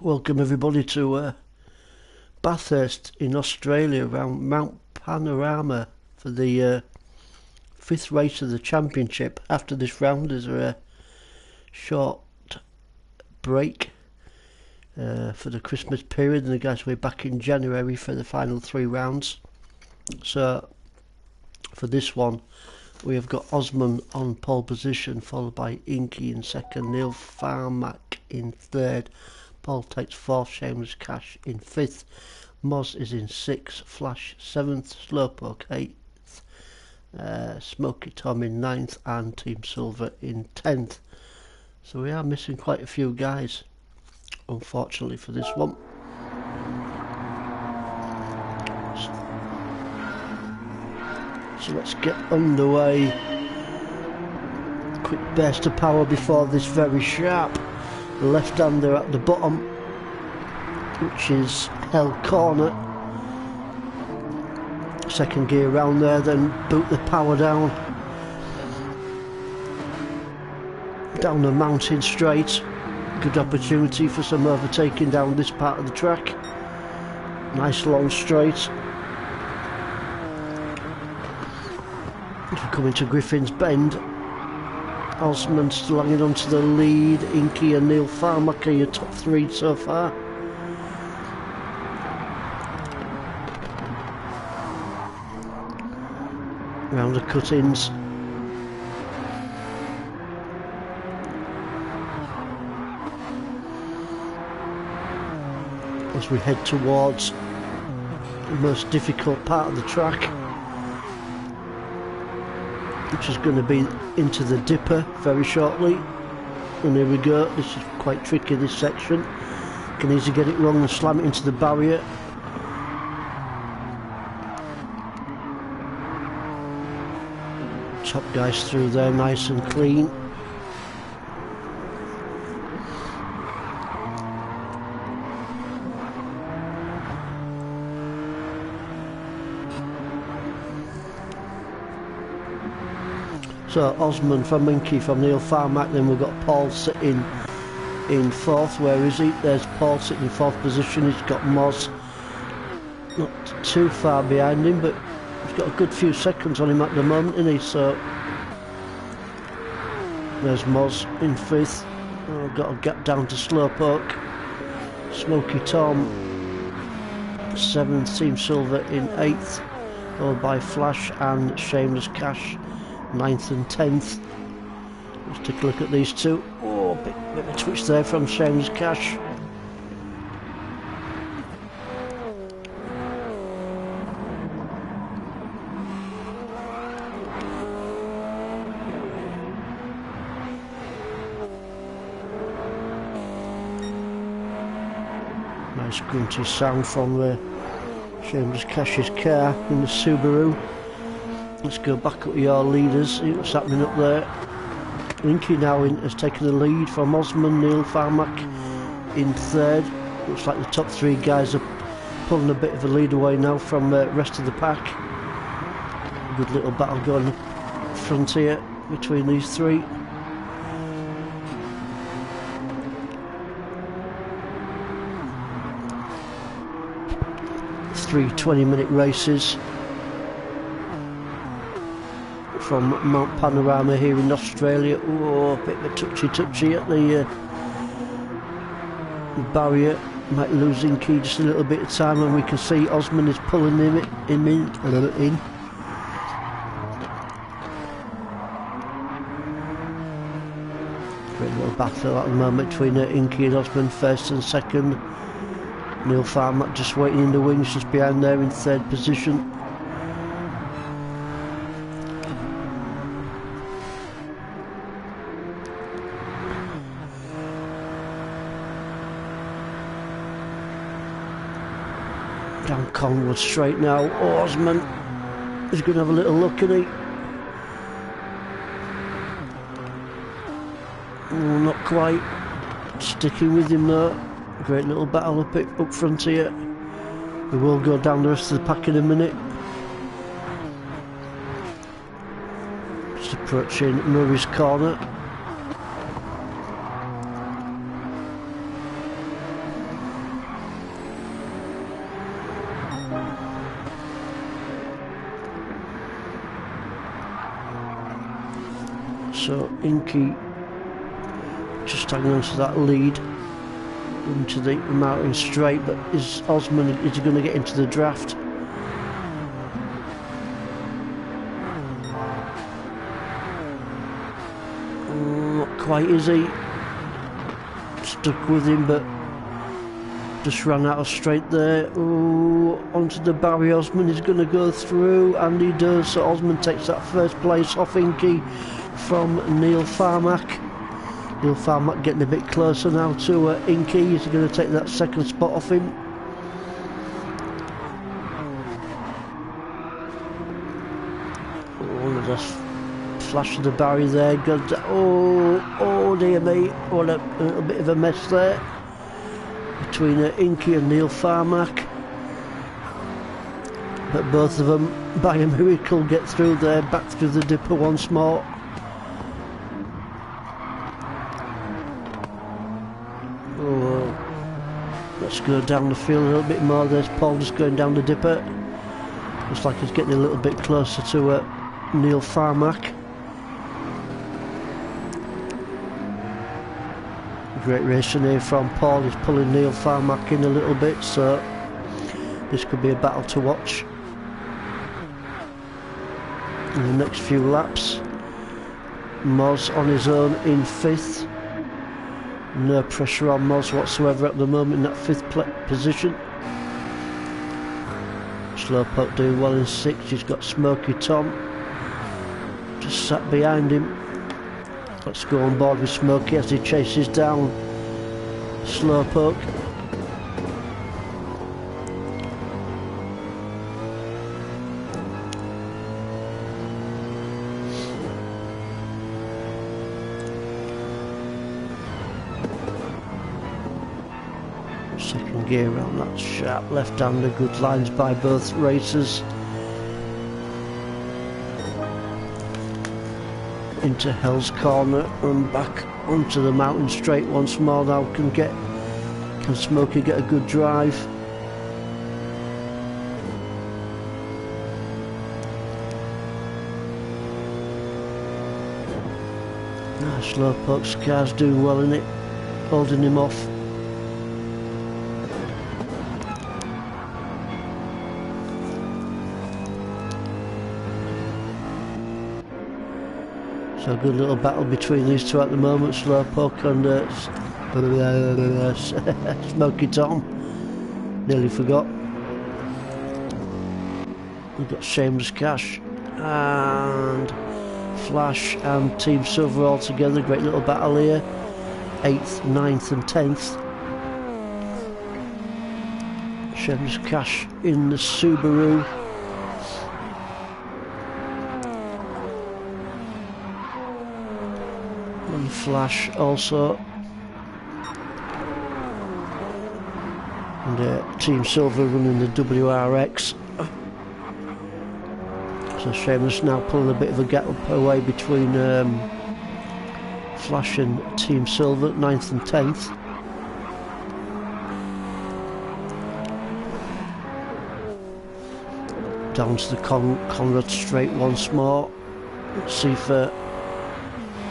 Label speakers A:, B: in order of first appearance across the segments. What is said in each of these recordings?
A: Welcome everybody to Bathurst in Australia, around Mount Panorama for the fifth race of the championship. After this round there's a short break for the Christmas period, and the guys will be back in January for the final three rounds. So for this one we have got Osman on pole position, followed by Inky in second, Neil Farmack in third, Paul takes fourth, Shameless Cash in fifth, Moz is in sixth, Flash seventh, Slowpoke eighth, Smoky Tom in ninth, and Team Silver in 10th. So we are missing quite a few guys, unfortunately, for this one. So let's get underway. Quick burst of power before this very sharp left-hander at the bottom, which is Hell Corner. Second gear round there, then boot the power down the mountain straight. Good opportunity for some overtaking down this part of the track. Nice long straight. As we come into Griffin's Bend, Osman still hanging on to the lead. Inky and Neil Farmack are your top three so far. Round the cut-ins. As we head towards the most difficult part of the track, which is going to be into the dipper very shortly. And here we go. This is quite tricky, this section. Can easily get it wrong and slam it into the barrier. Top guys through there nice and clean. So Osman from Inky, from Neil Farmack, then we've got Paul sitting in fourth. Where is he? There's Paul sitting in fourth position. He's got Moz not too far behind him, but he's got a good few seconds on him at the moment, isn't he? So there's Moz in fifth. Oh, got a gap down to Slowpoke. Smoky Tom seventh, Team Silver in eighth, followed by Flash and Shameless Cash 9th and 10th. Let's take a look at these two. Oh, bit of a twitch there from Shameless Cash. Nice grunty sound from Shameless Cash's car in the Subaru. Let's go back up to your leaders, see what's happening up there. Inky now has taken the lead from Osman. Neil Farmack in third. Looks like the top three guys are pulling a bit of a lead away now from the rest of the pack. Good little battle going front here between these three. Three 20-minute races from Mount Panorama here in Australia. Oh, a bit of a touchy at the barrier. Might lose Inky just a little bit of time, and we can see Osman is pulling him in. Great little battle at the moment between Inky and Osman, first and second. Neil Farmack just waiting in the wings, just behind there in third position. Down Collingwood straight now. Osman is going to have a little look at it. Oh, not quite. Sticking with him though. Great little battle up front here. We will go down the rest of the pack in a minute. Just approaching Murray's corner. So Inky just hanging on to that lead into the mountain straight, but is Osman, is he going to get into the draft? Not quite, is he? Stuck with him, but just ran out of straight there. Ooh, onto the barrier. Osman is going to go through, and he does. So Osman takes that first place off Inky from Neil Farmack. Neil Farmack getting a bit closer now to Inky. Is he going to take that second spot off him? Oh, just flash of the barrier there. Good. Oh dear me. What a little bit of a mess there between Inky and Neil Farmack. But both of them, by a miracle, get through there, back through the dipper once more. Let's go down the field a little bit more. There's Paul just going down the dipper. Looks like he's getting a little bit closer to Neil Farmack. Great racing here from Paul. He's pulling Neil Farmack in a little bit, so this could be a battle to watch in the next few laps. Moz on his own in 5th. No pressure on Moz whatsoever at the moment in that 5th position. Slowpoke doing well in 6th. He's got Smoky Tom just sat behind him. Let's go on board with Smoky as he chases down Slowpoke. Second gear on that sharp left-hander, good lines by both racers. Into Hell's Corner and back onto the mountain straight once more now. Can Smokey get a good drive? Slowpoke's car's doing well in it, holding him off. So a good little battle between these two at the moment, Slowpoke and Smoky Tom. Nearly forgot. We've got Shameless Cash and Flash and Team Silver all together. Great little battle here. 8th, 9th and 10th. Shameless Cash in the Subaru. And Flash also. And Team Silver running the WRX. So Shameless now pulling a bit of a gap away between Flash and Team Silver, 9th and 10th. Down to the Conrad straight once more. Let's see if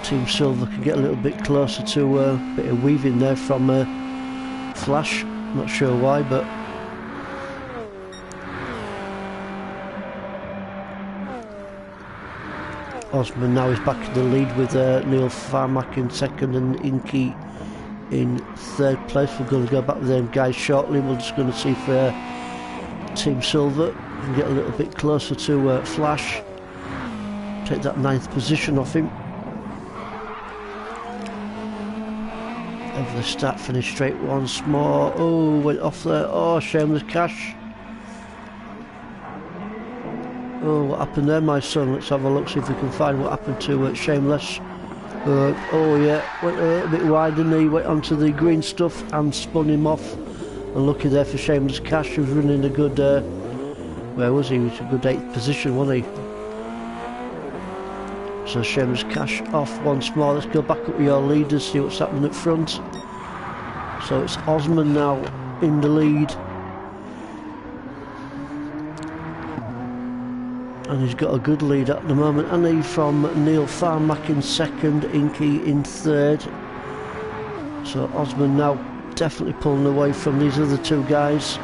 A: Team Silver can get a little bit closer to a bit of weaving there from Flash. Not sure why, but Osman now is back in the lead with Neil Farmack in 2nd and Inky in 3rd place. We're going to go back with them guys shortly. We're just going to see if Team Silver can get a little bit closer to Flash. Take that 9th position off him. Over the start finish straight once more. Oh, went off there. Oh, Shameless Cash. Oh, what happened there, my son? Let's have a look, see if we can find what happened to Shameless. Oh yeah, went a little bit wide and he went onto the green stuff and spun him off. And lucky there for Shameless Cash, who was running a good, where was he? He was a good 8th position, wasn't he? So Shameless Cash off once more. Let's go back up with your leaders, see what's happening up front. So it's Osman now in the lead. And he's got a good lead at the moment, and he from Neil Farmack in second, Inky in third. So Osman now definitely pulling away from these other two guys.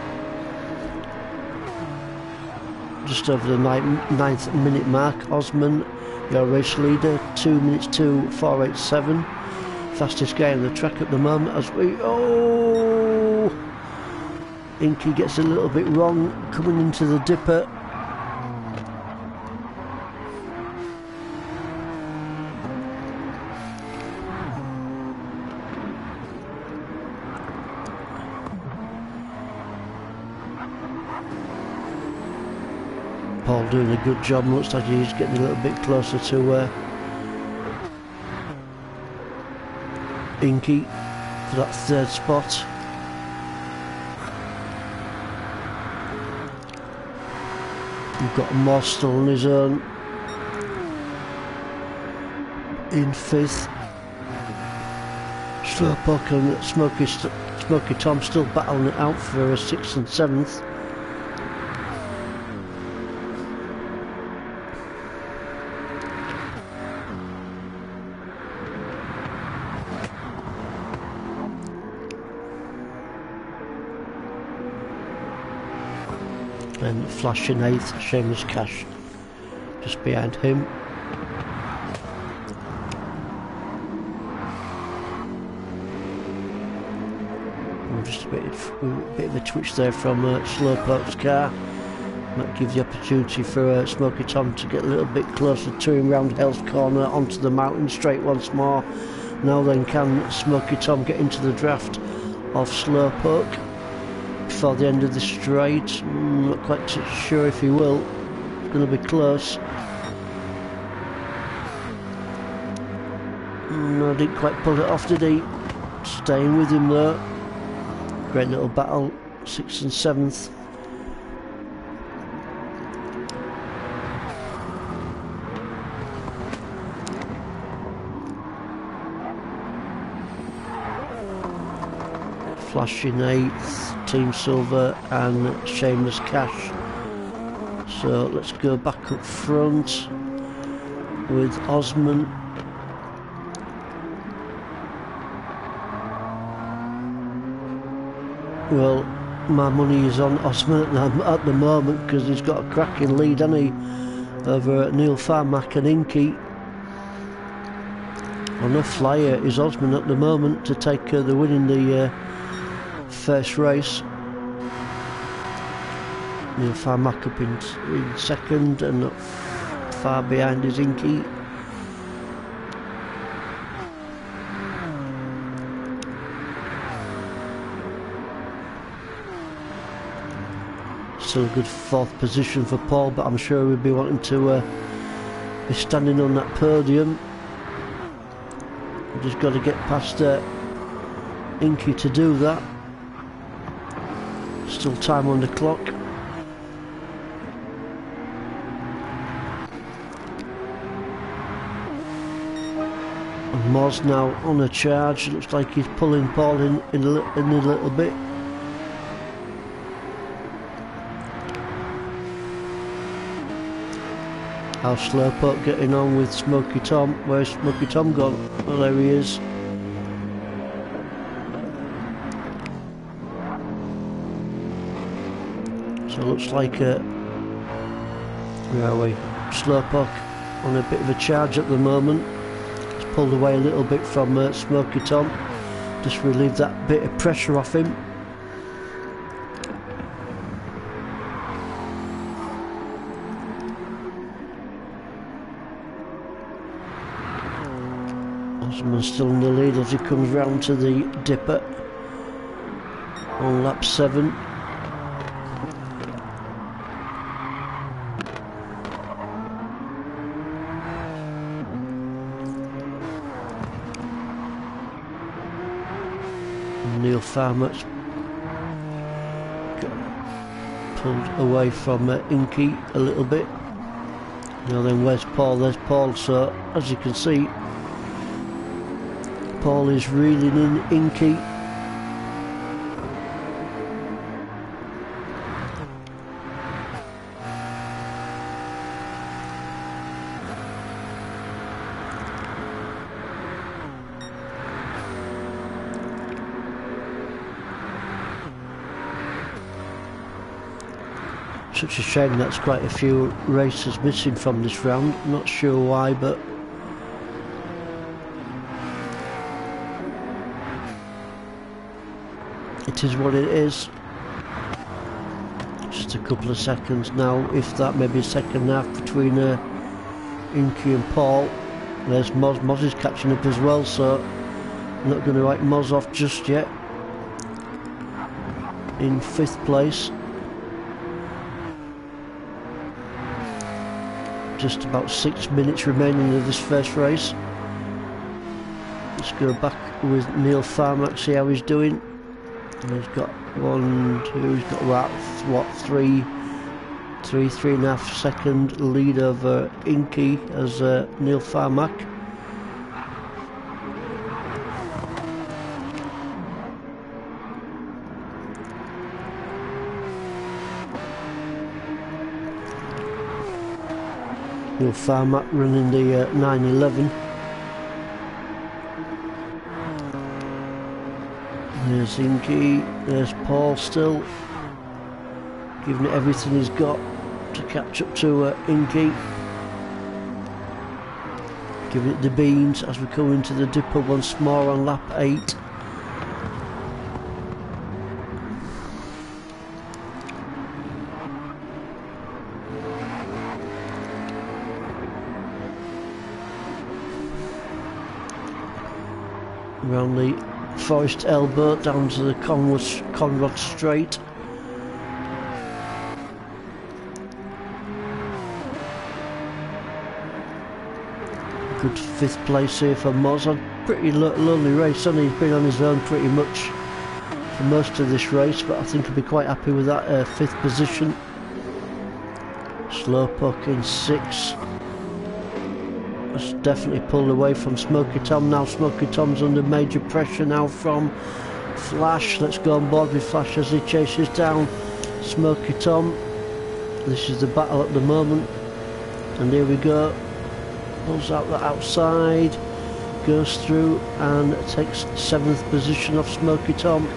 A: Just over the ninth minute mark. Osman, your race leader, 2 minutes 2:487. Fastest guy on the track at the moment as we... Oh! Inky gets a little bit wrong coming into the dipper. Paul doing a good job. Looks like he's getting a little bit closer to Inky for that third spot. We've got Moss still on his own in fifth. Slowpoke and Smoky Tom still battling it out for a sixth and seventh. And Flash in eighth, Shameless Cash just behind him. And just a bit of a twitch there from Slowpoke's car. Might give the opportunity for Smoky Tom to get a little bit closer to him round Hell's Corner onto the mountain straight once more. Now then, can Smoky Tom get into the draft of Slowpoke before the end of the straight? Not quite sure if he will. It's going to be close. No, didn't quite pull it off, did he? Staying with him though. Great little battle, 6th and 7th. Flash in 8th, Team Silver and Shameless Cash. So let's go back up front with Osman. Well, my money is on Osman at the moment because he's got a cracking lead, hasn't he, over Neil Farmack and Inky. On a flyer is Osman at the moment to take the win in the first race. Neil Farmack up in second, and not far behind is Inky. Still a good fourth position for Paul, but I'm sure we'll be wanting to be standing on that podium. We've just got to get past Inky to do that. Still time on the clock. And Moz now on a charge. Looks like he's pulling Paul in a little bit. How's Slowpoke getting on with Smoky Tom? Where's Smoky Tom gone? Oh, there he is. So it looks like where are we? Slowpoke on a bit of a charge at the moment. He's pulled away a little bit from Smoky Tom. Just relieved that bit of pressure off him. Osman's still in the lead as he comes round to the dipper on lap 7. Neil Farmack's pulled away from Inky a little bit. Now then, where's Paul? There's Paul. So as you can see, Paul is reeling in Inky. Such a shame that's quite a few racers missing from this round. Not sure why, but it is what it is. Just a couple of seconds now, if that, maybe a second and a half between Inky and Paul. There's Moz. Moz is catching up as well, so I'm not going to write Moz off just yet. In 5th place. Just about 6 minutes remaining of this first race. Let's go back with Neil Farmack, see how he's doing. And he's got 1, 2, he's got about, what, 3.5 second lead over Inky as Neil Farmack. Neil Farmack running the 911. There's Inky, there's Paul still, giving it everything he's got to catch up to Inky. Giving it the beans as we come into the dipper once more on lap 8. Around the Forest Elbow down to the Conrod Straight. Good 5th place here for Moz. A pretty lonely race, and he's been on his own pretty much for most of this race, but I think he'll be quite happy with that 5th position. Slowpoke in 6. That's definitely pulled away from Smoky Tom. Now Smoky Tom's under major pressure now from Flash. Let's go on board with Flash as he chases down Smoky Tom. This is the battle at the moment, and here we go. Pulls out the outside, goes through and takes 7th position off Smoky Tom.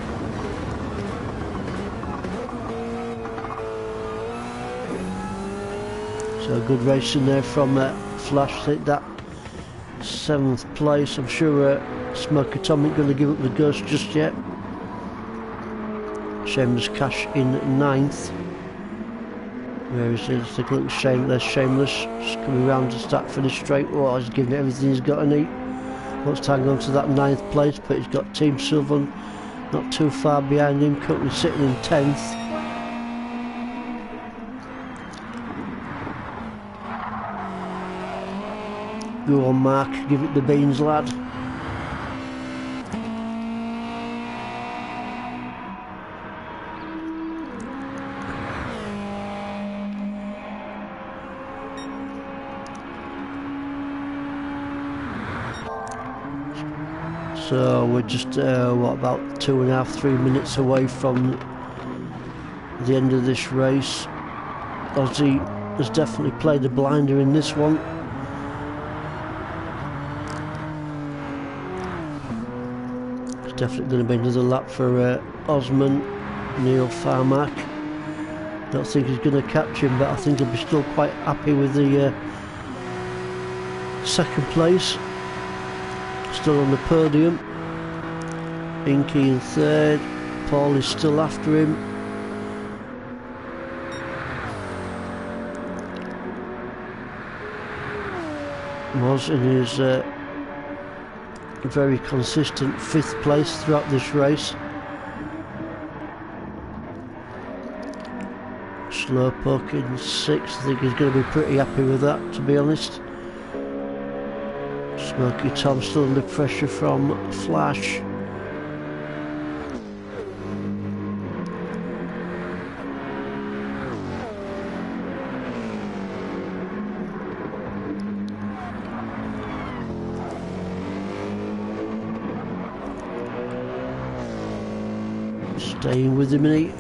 A: So good racing there from Flash. Take that 7th place. I'm sure Smoky Tom ain't going to give up the ghost just yet. Shameless Cash in 9th. Where is it? Let's take a look at Shameless. Shameless just coming round to start finish straight. Oh, he's giving it everything he's got to eat. Wants to hang on to that 9th place, but he's got Team Sylvan not too far behind him, currently sitting in 10th. Go on, Mark, give it the beans, lad. So we're just, what, about 2.5, 3 minutes away from the end of this race. Ozzy has definitely played the blinder in this one. It's definitely going to be another lap for Osman, Neil Farmack. Don't think he's going to catch him, but I think he'll be still quite happy with the 2nd place. Still on the podium. Inky in 3rd. Paul is still after him. Moz in his very consistent 5th place throughout this race. Slowpoke in 6th. I think he's going to be pretty happy with that, to be honest. Smoky Tom still under pressure from Flash. Staying with him, innit?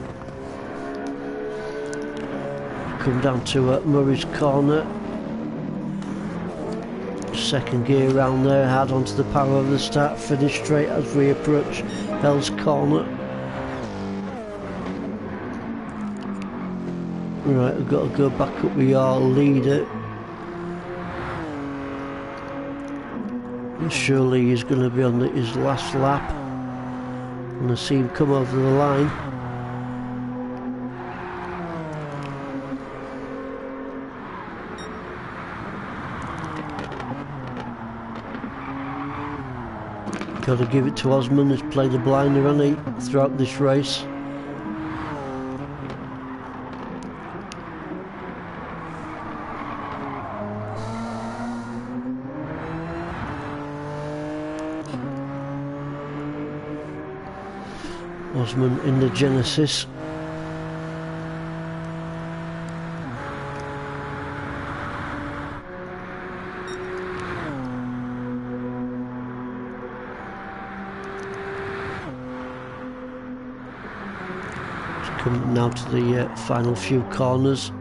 A: Come down to Murray's Corner. 2nd gear around there, hard onto the power of the start finish straight as we approach Hell's Corner. Right, I've got to go back up with our leader. And surely he's going to be on his last lap. And I see him come over the line. Got to give it to Osman, who's played a blinder on it throughout this race. Osman in the Genesis. Come now to the final few corners.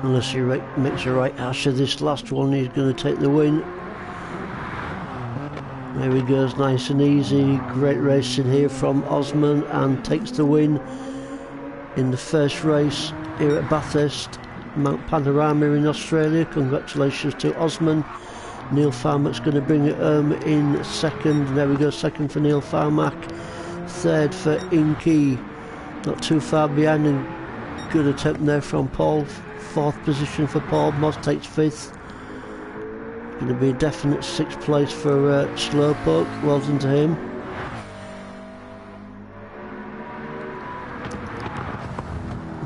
A: Unless he makes a right hash of this last one, he's going to take the win. There he goes, nice and easy. Great racing here from Osman, and takes the win in the first race here at Bathurst, Mount Panorama in Australia. Congratulations to Osman. Neil Farmack's going to bring it home in second. There we go, second for Neil Farmack. Third for Inky. Not too far behind, and good attempt there from Paul. Fourth position for Paul. Moss takes fifth. Going to be a definite sixth place for Slowpoke. Well done to him.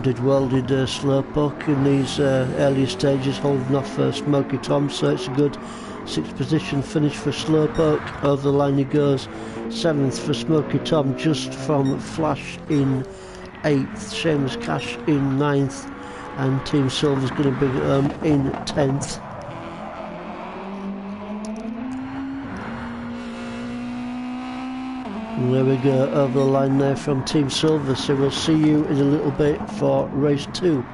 A: Did well, did Slowpoke in these earlier stages, holding off Smoky Tom, so it's a good sixth position finish for Slowpoke. Over the line he goes. Seventh for Smoky Tom, just from Flash in eighth. Seamus Cash in ninth, and Team Silver's going to bring it home in 10th. And there we go, over the line there from Team Silver, so we'll see you in a little bit for race 2.